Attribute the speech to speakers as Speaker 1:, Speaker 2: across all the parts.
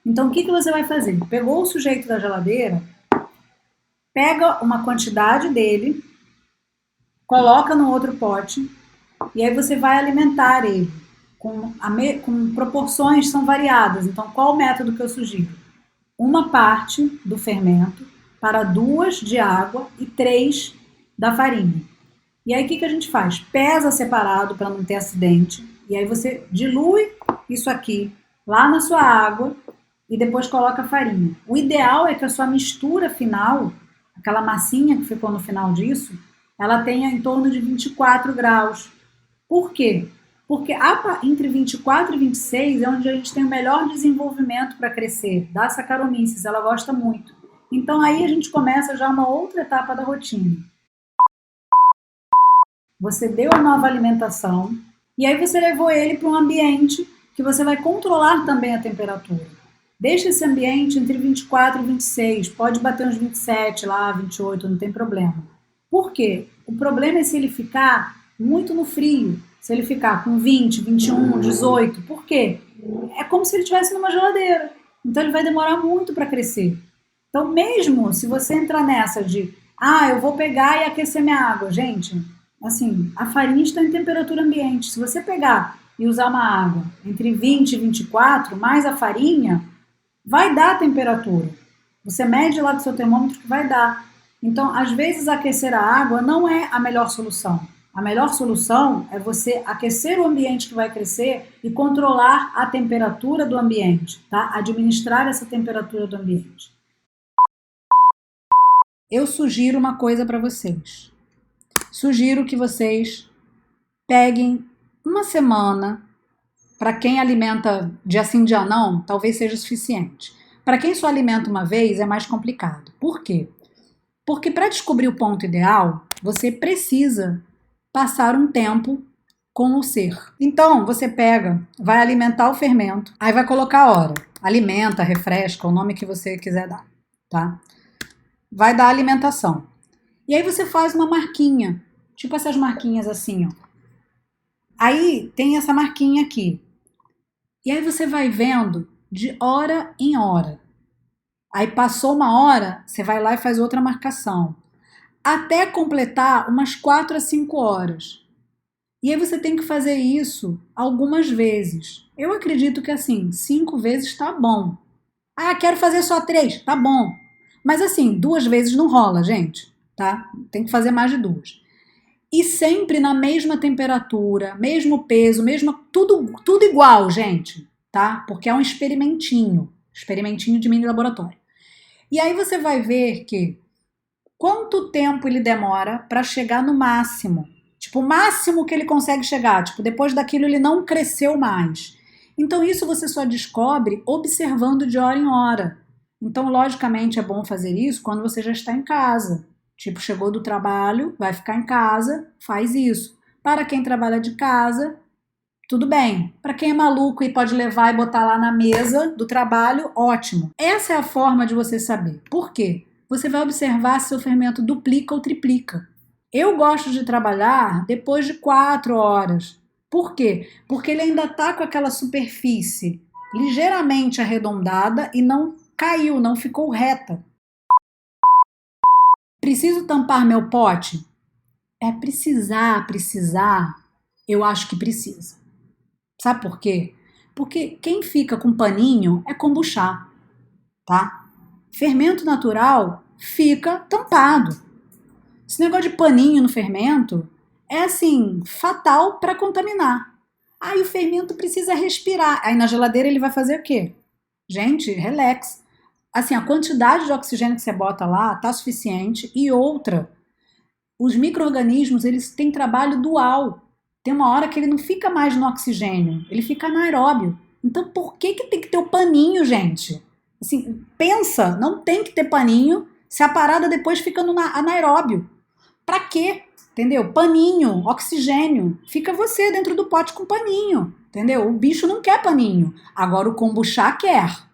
Speaker 1: Então, o que você vai fazer? Pegou o sujeito da geladeira, pega uma quantidade dele, coloca no outro pote e aí você vai alimentar ele com proporções são variadas. Então, qual o método que eu sugiro? Uma parte do fermento para 2 de água e 3 da farinha. E aí o que a gente faz? Pesa separado para não ter acidente. E aí você dilui isso aqui lá na sua água e depois coloca a farinha. O ideal é que a sua mistura final, aquela massinha que ficou no final disso, ela tenha em torno de 24 graus. Por quê? Porque entre 24 e 26 é onde a gente tem o melhor desenvolvimento para crescer, da Saccharomyces, ela gosta muito. Então aí a gente começa já uma outra etapa da rotina. Você deu a nova alimentação e aí você levou ele para um ambiente que você vai controlar também a temperatura. Deixa esse ambiente entre 24 e 26, pode bater uns 27 lá, 28, não tem problema. Por quê? O problema é se ele ficar muito no frio, se ele ficar com 20, 21, 18, por quê? É como se ele estivesse numa geladeira. Então ele vai demorar muito para crescer. Então, mesmo se você entrar nessa de, eu vou pegar e aquecer minha água, gente, assim, a farinha está em temperatura ambiente. Se você pegar e usar uma água entre 20 e 24, mais a farinha, vai dar a temperatura. Você mede lá com o seu termômetro que vai dar. Então, às vezes, aquecer a água não é a melhor solução. A melhor solução é você aquecer o ambiente que vai crescer e controlar a temperatura do ambiente, tá? Administrar essa temperatura do ambiente. Eu sugiro uma coisa para vocês. Sugiro que vocês peguem uma semana. Para quem alimenta dia sim, dia não, talvez seja suficiente. Para quem só alimenta uma vez, é mais complicado. Por quê? Porque para descobrir o ponto ideal, você precisa passar um tempo com o ser. Então, você pega, vai alimentar o fermento, aí vai colocar a hora. Alimenta, refresca, o nome que você quiser dar, tá? Vai dar alimentação. E aí você faz uma marquinha, tipo essas marquinhas assim, ó. Aí tem essa marquinha aqui. E aí você vai vendo de hora em hora. Aí passou uma hora, você vai lá e faz outra marcação. Até completar umas 4 a 5 horas. E aí você tem que fazer isso algumas vezes. Eu acredito que assim, 5 vezes tá bom. Quero fazer só 3, tá bom. Mas assim, 2 vezes não rola, gente, tá? Tem que fazer mais de 2. E sempre na mesma temperatura, mesmo peso, tudo igual, gente, tá? Porque é um experimentinho de mini laboratório. E aí você vai ver que quanto tempo ele demora para chegar no máximo. Tipo, o máximo que ele consegue chegar. Tipo, depois daquilo ele não cresceu mais. Então isso você só descobre observando de hora em hora. Então, logicamente, é bom fazer isso quando você já está em casa. Tipo, chegou do trabalho, vai ficar em casa, faz isso. Para quem trabalha de casa, tudo bem. Para quem é maluco e pode levar e botar lá na mesa do trabalho, ótimo. Essa é a forma de você saber. Por quê? Você vai observar se seu fermento duplica ou triplica. Eu gosto de trabalhar depois de 4 horas. Por quê? Porque ele ainda está com aquela superfície ligeiramente arredondada e não caiu, não ficou reta. Preciso tampar meu pote? Precisar, eu acho que precisa. Sabe por quê? Porque quem fica com paninho é kombucha, tá? Fermento natural fica tampado. Esse negócio de paninho no fermento é assim, fatal para contaminar. Aí o fermento precisa respirar. Aí na geladeira ele vai fazer o quê? Gente, relax. Assim, a quantidade de oxigênio que você bota lá tá suficiente. E outra, os micro-organismos, eles têm trabalho dual. Tem uma hora que ele não fica mais no oxigênio, ele fica anaeróbio. Então, por que tem que ter o paninho, gente? Assim, pensa, não tem que ter paninho se a parada depois fica no anaeróbio. Pra quê? Entendeu? Paninho, oxigênio. Fica você dentro do pote com paninho. Entendeu? O bicho não quer paninho. Agora o kombucha quer.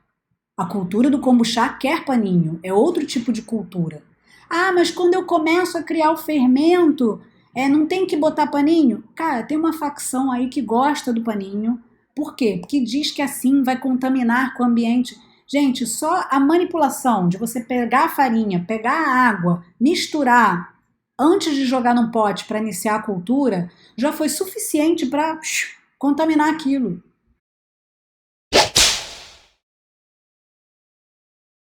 Speaker 1: A cultura do kombucha quer paninho. É outro tipo de cultura. Mas quando eu começo a criar o fermento, não tem que botar paninho? Cara, tem uma facção aí que gosta do paninho. Por quê? Porque diz que assim vai contaminar com o ambiente. Gente, só a manipulação de você pegar a farinha, pegar a água, misturar antes de jogar num pote para iniciar a cultura, já foi suficiente para contaminar aquilo.